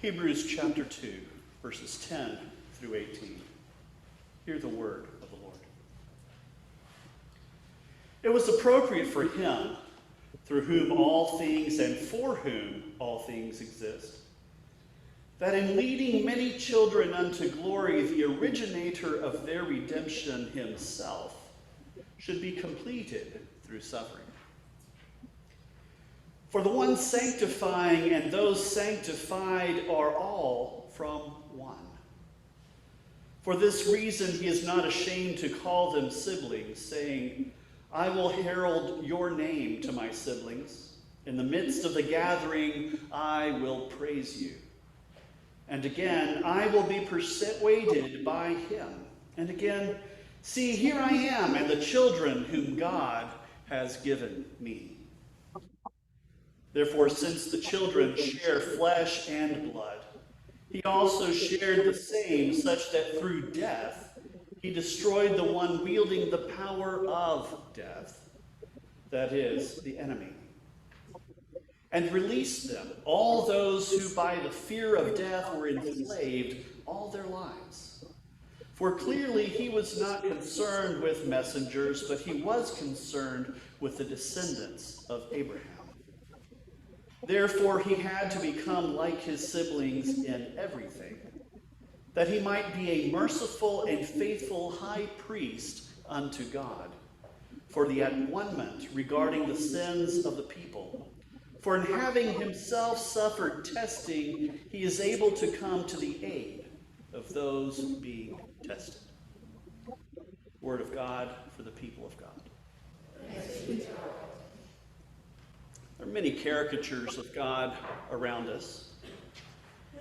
Hebrews chapter 2, verses 10 through 18. Hear the word of the Lord. It was appropriate for him, through whom all things and for whom all things exist, that in leading many children unto glory, the originator of their redemption himself should be completed through suffering. For the one sanctifying and those sanctified are all from one. For this reason he is not ashamed to call them siblings, saying, I will herald your name to my siblings. In the midst of the gathering, I will praise you. And again, I will be persuaded by him. And again, see, here I am and the children whom God has given me. Therefore, since the children share flesh and blood, he also shared the same, such that through death he destroyed the one wielding the power of death, that is, the enemy, and released them, all those who by the fear of death were enslaved all their lives. For clearly he was not concerned with messengers, but he was concerned with the descendants of Abraham. Therefore he had to become like his siblings in everything, that he might be a merciful and faithful high priest unto God, for the at-one-ment regarding the sins of the people. For in having himself suffered testing, he is able to come to the aid of those being tested. Word of God for the people of God. There are many caricatures of God around us.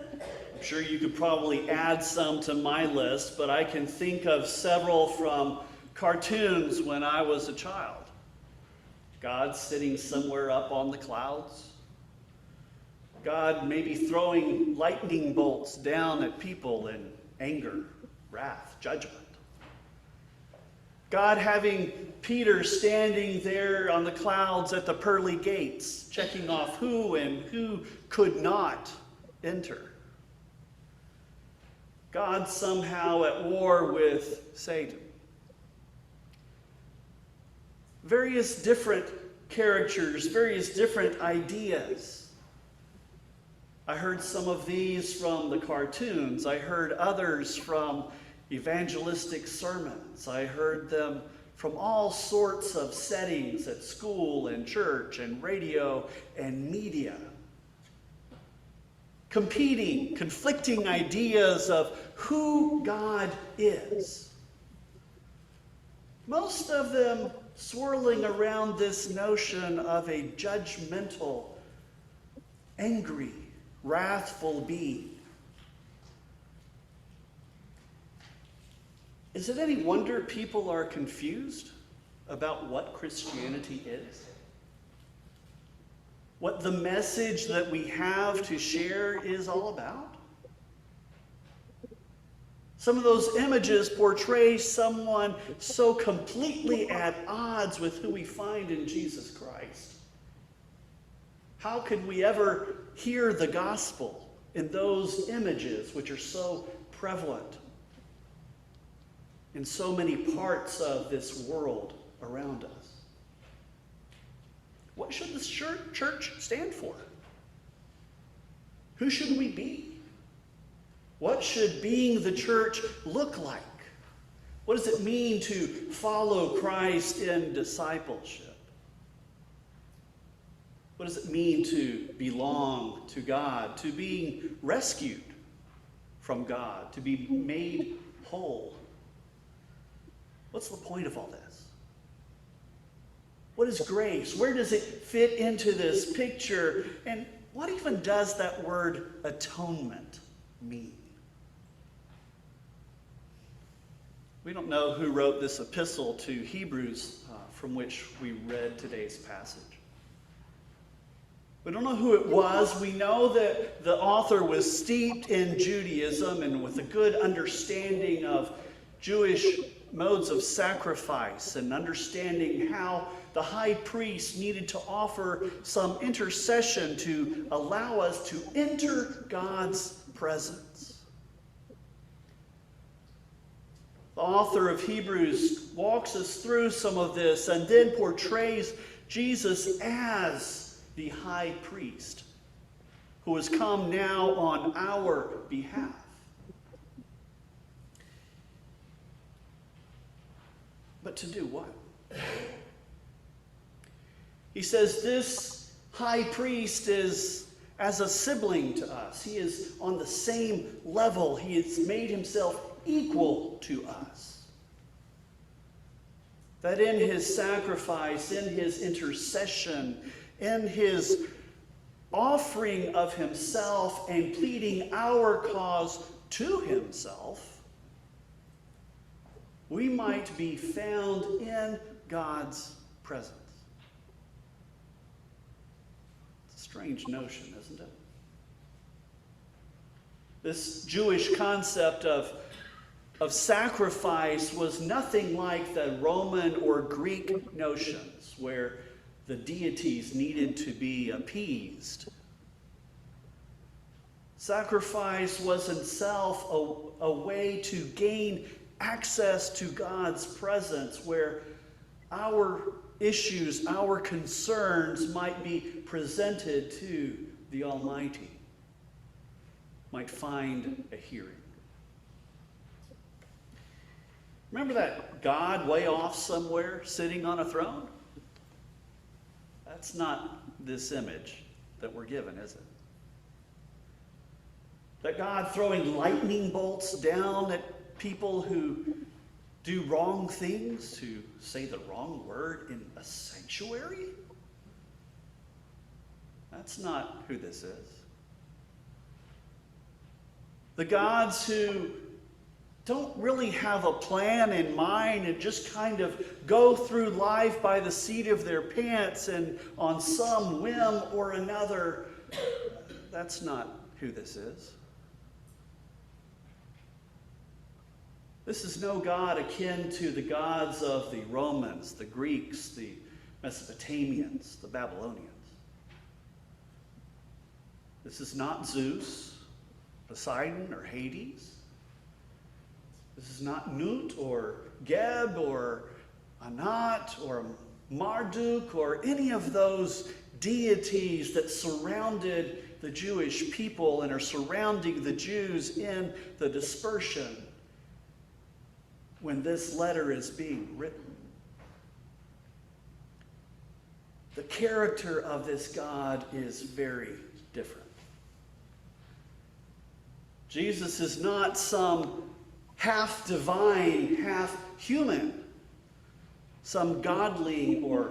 I'm sure you could probably add some to my list, but I can think of several from cartoons when I was a child. God sitting somewhere up on the clouds. God maybe throwing lightning bolts down at people in anger, wrath, judgment. God having Peter standing there on the clouds at the pearly gates, checking off who and who could not enter. God somehow at war with Satan. Various different characters, various different ideas. I heard some of these from the cartoons. I heard others from evangelistic sermons. I heard them from all sorts of settings at school and church and radio and media. Competing, conflicting ideas of who God is. Most of them swirling around this notion of a judgmental, angry, wrathful being. Is it any wonder people are confused about what Christianity is? What the message that we have to share is all about? Some of those images portray someone so completely at odds with who we find in Jesus Christ. How could we ever hear the gospel in those images which are so prevalent in so many parts of this world around us? What should the church stand for? Who should we be? What should being the church look like? What does it mean to follow Christ in discipleship? What does it mean to belong to God, to being rescued from God, to be made whole? What's the point of all this? What is grace? Where does it fit into this picture? And what even does that word atonement mean? We don't know who wrote this epistle to Hebrews from which we read today's passage. We don't know who it was. We know that the author was steeped in Judaism and with a good understanding of Jewish modes of sacrifice and understanding how the high priest needed to offer some intercession to allow us to enter God's presence. The author of Hebrews walks us through some of this and then portrays Jesus as the high priest who has come now on our behalf. But to do what? He says this high priest is as a sibling to us. He is on the same level. He has made himself equal to us. That in his sacrifice, in his intercession, in his offering of himself and pleading our cause to himself, we might be found in God's presence. It's a strange notion, isn't it? This Jewish concept of sacrifice was nothing like the Roman or Greek notions where the deities needed to be appeased. Sacrifice was itself a way to gain access to God's presence, where our issues, our concerns might be presented to the Almighty, might find a hearing. Remember that God way off somewhere sitting on a throne? That's not this image that we're given, is it? That God throwing lightning bolts down at people who do wrong things, to say the wrong word in a sanctuary? That's not who this is. The gods who don't really have a plan in mind and just kind of go through life by the seat of their pants and on some whim or another, that's not who this is. This is no God akin to the gods of the Romans, the Greeks, the Mesopotamians, the Babylonians. This is not Zeus, Poseidon, or Hades. This is not Nut or Geb or Anat or Marduk or any of those deities that surrounded the Jewish people and are surrounding the Jews in the dispersion when this letter is being written. The character of this God is very different. Jesus is not some half divine, half human, some godly or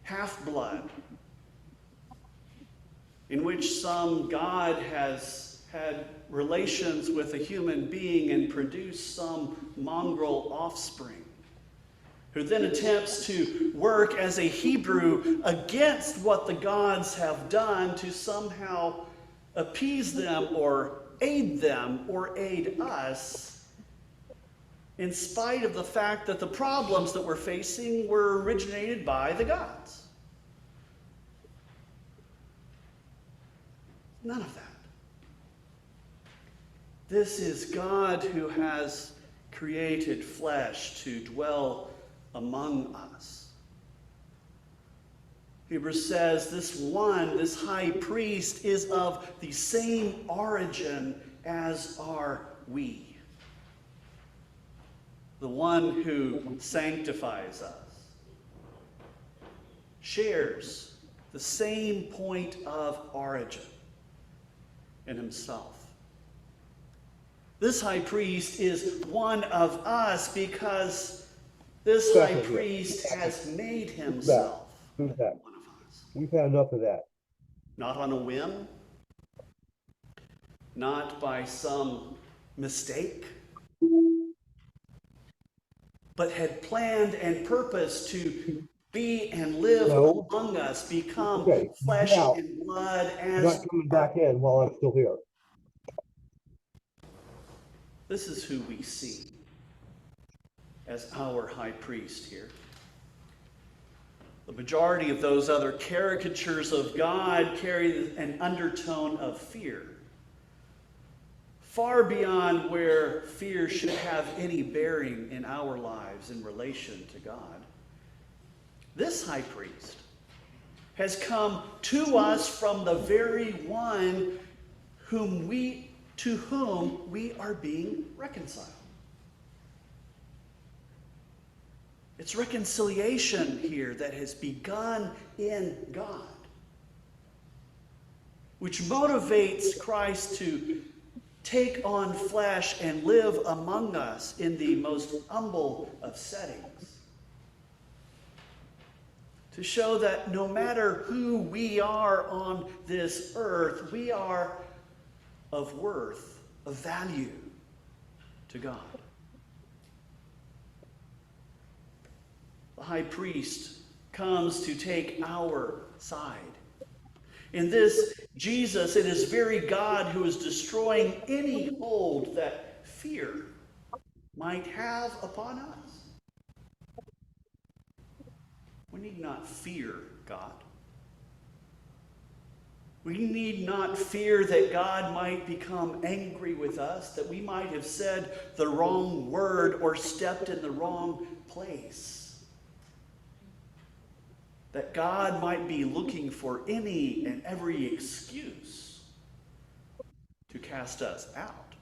half-blood, in which some God has had relations with a human being and produced some mongrel offspring, who then attempts to work as a Hebrew against what the gods have done to somehow appease them or aid us, in spite of the fact that the problems that we're facing were originated by the gods. None of that. This is God who has created flesh to dwell among us. Hebrews says this high priest is of the same origin as are we. The one who sanctifies us shares the same point of origin in himself. This high priest is one of us because this high priest has made himself one of us. We've had enough of that. Not on a whim, not by some mistake, but had planned and purposed to be and live among us, become flesh and blood as not coming back in while I'm still here. This is who we see as our high priest here. The majority of those other caricatures of God carry an undertone of fear, far beyond where fear should have any bearing in our lives in relation to God. This high priest has come to us from the very one to whom we are being reconciled. It's reconciliation here that has begun in God, which motivates Christ to take on flesh and live among us in the most humble of settings. To show that no matter who we are on this earth, we are of worth, of value to God. The high priest comes to take our side. In this Jesus, it is very God who is destroying any hold that fear might have upon us. We need not fear God. We need not fear that God might become angry with us, that we might have said the wrong word or stepped in the wrong place. That God might be looking for any and every excuse to cast us out.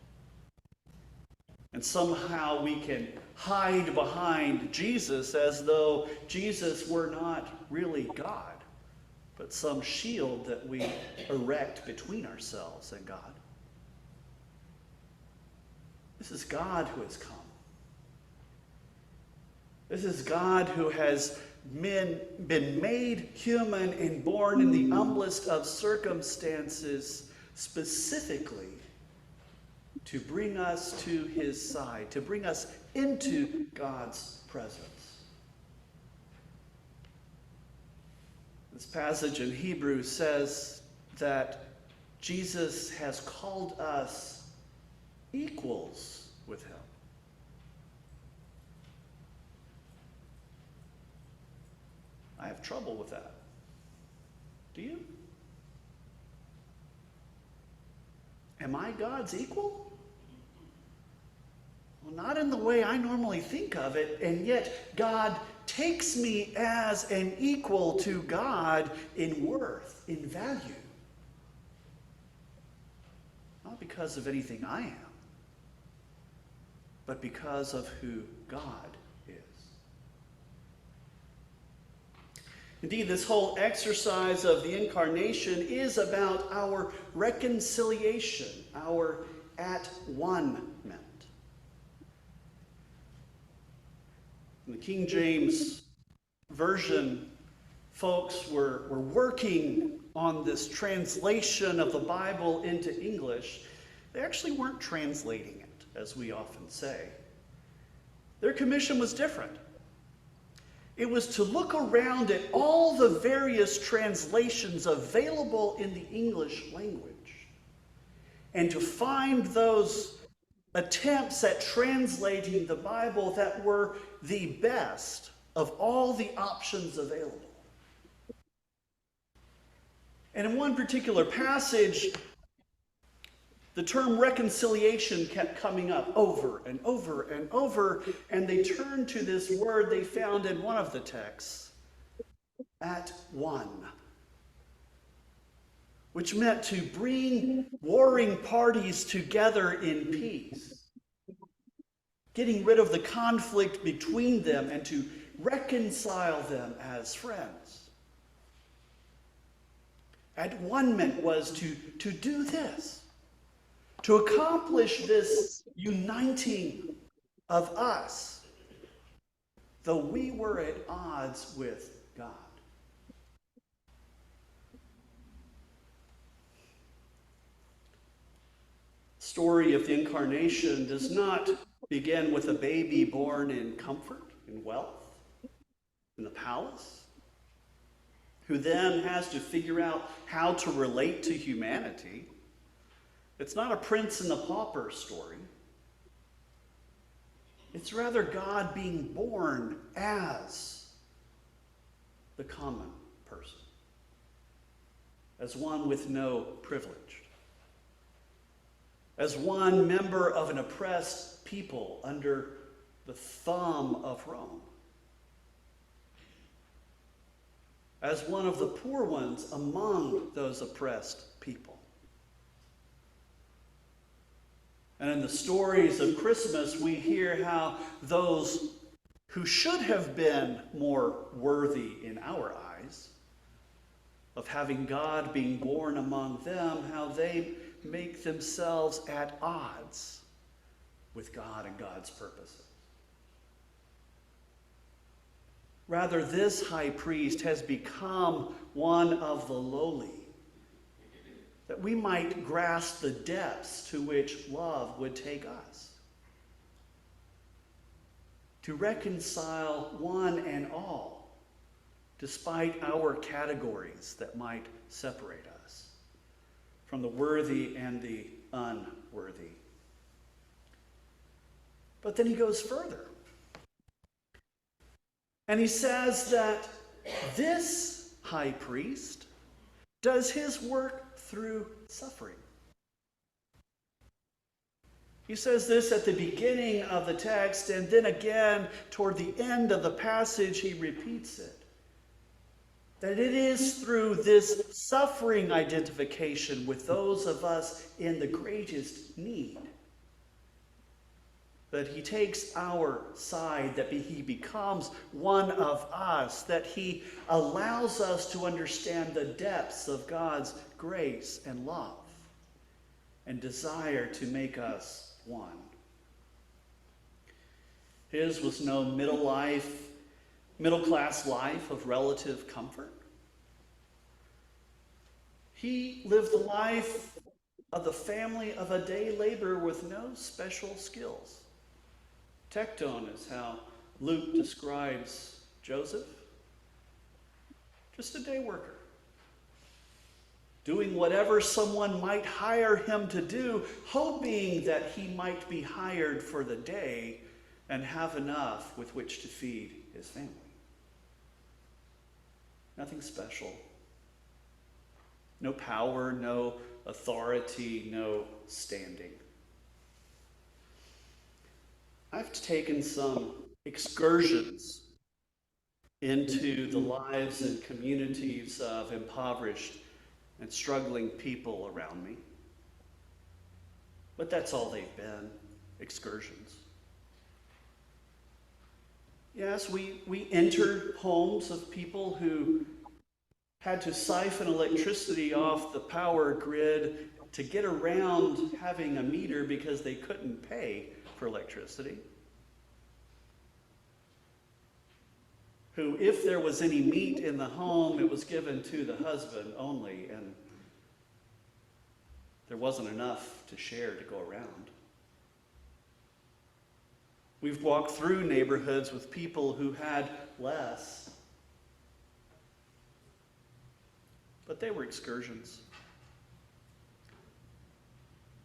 And somehow we can hide behind Jesus as though Jesus were not really God, but some shield that we erect between ourselves and God. This is God who has come. This is God who has been made human and born in the humblest of circumstances, specifically to bring us to his side, to bring us into God's presence. This passage in Hebrews says that Jesus has called us equals with him. I have trouble with that. Do you? Am I God's equal? Well, not in the way I normally think of it, and yet God takes me as an equal to God in worth, in value. Not because of anything I am, but because of who God is. Indeed, this whole exercise of the incarnation is about our reconciliation, our at-one-ment. In the King James Version, folks were working on this translation of the Bible into English. They actually weren't translating it, as we often say. Their commission was different. It was to look around at all the various translations available in the English language and to find those attempts at translating the Bible that were the best of all the options available. And in one particular passage, the term reconciliation kept coming up over and over and over, and they turned to this word they found in one of the texts, at one, which meant to bring warring parties together in peace, getting rid of the conflict between them and to reconcile them as friends. At-one-ment was to do this. To accomplish this uniting of us, though we were at odds with God. The story of the incarnation does not begin with a baby born in comfort, in wealth, in the palace, who then has to figure out how to relate to humanity. It's not a prince and the pauper story. It's rather God being born as the common person, as one with no privilege, as one member of an oppressed people under the thumb of Rome, as one of the poor ones among those oppressed people. And in the stories of Christmas, we hear how those who should have been more worthy in our eyes of having God being born among them, how they make themselves at odds with God and God's purposes. Rather, this high priest has become one of the lowly, that we might grasp the depths to which love would take us, to reconcile one and all, despite our categories that might separate us from the worthy and the unworthy. But then he goes further. And he says that this high priest does his work through suffering. He says this at the beginning of the text, and then again toward the end of the passage he repeats it. That it is through this suffering identification with those of us in the greatest need that he takes our side, that he becomes one of us, that he allows us to understand the depths of God's grace and love and desire to make us one. His was no middle-class life of relative comfort. He lived the life of the family of a day laborer with no special skills. Tecton is how Luke describes Joseph. Just a day worker, doing whatever someone might hire him to do, hoping that he might be hired for the day and have enough with which to feed his family. Nothing special. No power, no authority, no standing. I've taken some excursions into the lives and communities of impoverished and struggling people around me. But that's all they've been, excursions. Yes, we entered homes of people who had to siphon electricity off the power grid to get around having a meter because they couldn't pay for electricity. Who, if there was any meat in the home, it was given to the husband only, and there wasn't enough to share to go around. We've walked through neighborhoods with people who had less, but they were excursions.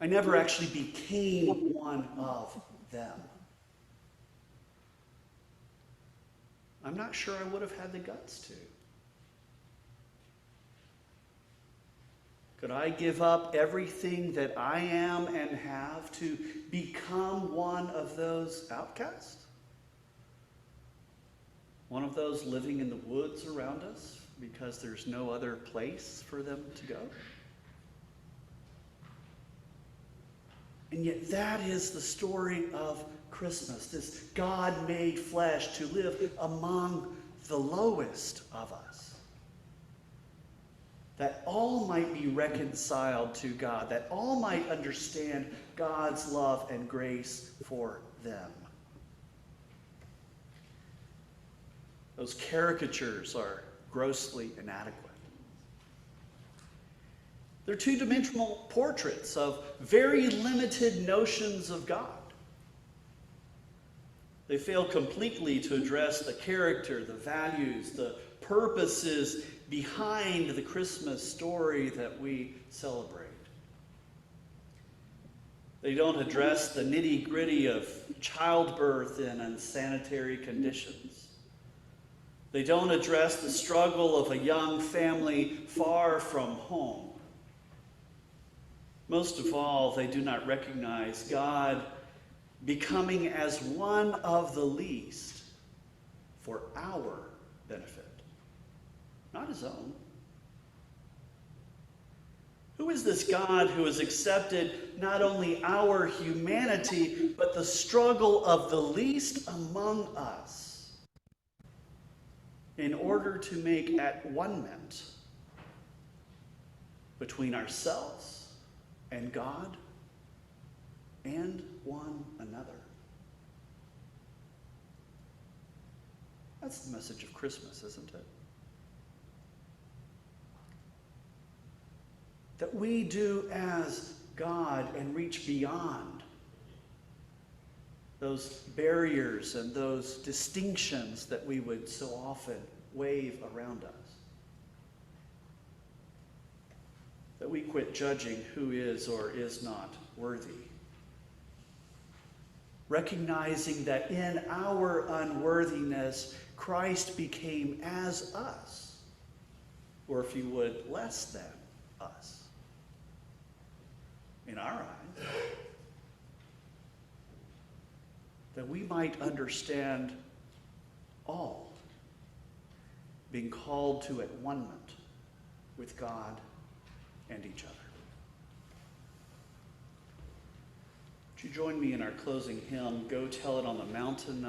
I never actually became one of them. I'm not sure I would have had the guts to. Could I give up everything that I am and have to become one of those outcasts? One of those living in the woods around us because there's no other place for them to go? And yet that is the story of Christmas, this God made flesh to live among the lowest of us. That all might be reconciled to God, that all might understand God's love and grace for them. Those caricatures are grossly inadequate. They're two-dimensional portraits of very limited notions of God. They fail completely to address the character, the values, the purposes behind the Christmas story that we celebrate. They don't address the nitty-gritty of childbirth in unsanitary conditions, They don't address the struggle of a young family far from home. Most of all, they do not recognize God becoming as one of the least for our benefit, not his own. Who is this God who has accepted not only our humanity, but the struggle of the least among us in order to make at-one-ment between ourselves and God and one another? That's the message of Christmas, isn't it? That we do as God and reach beyond those barriers and those distinctions that we would so often wave around us. That we quit judging who is or is not worthy. Recognizing that in our unworthiness, Christ became as us, or if you would, less than us. In our eyes, that we might understand all being called to at-one-ment with God and each other. Would you join me in our closing hymn, Go Tell It on the Mountain,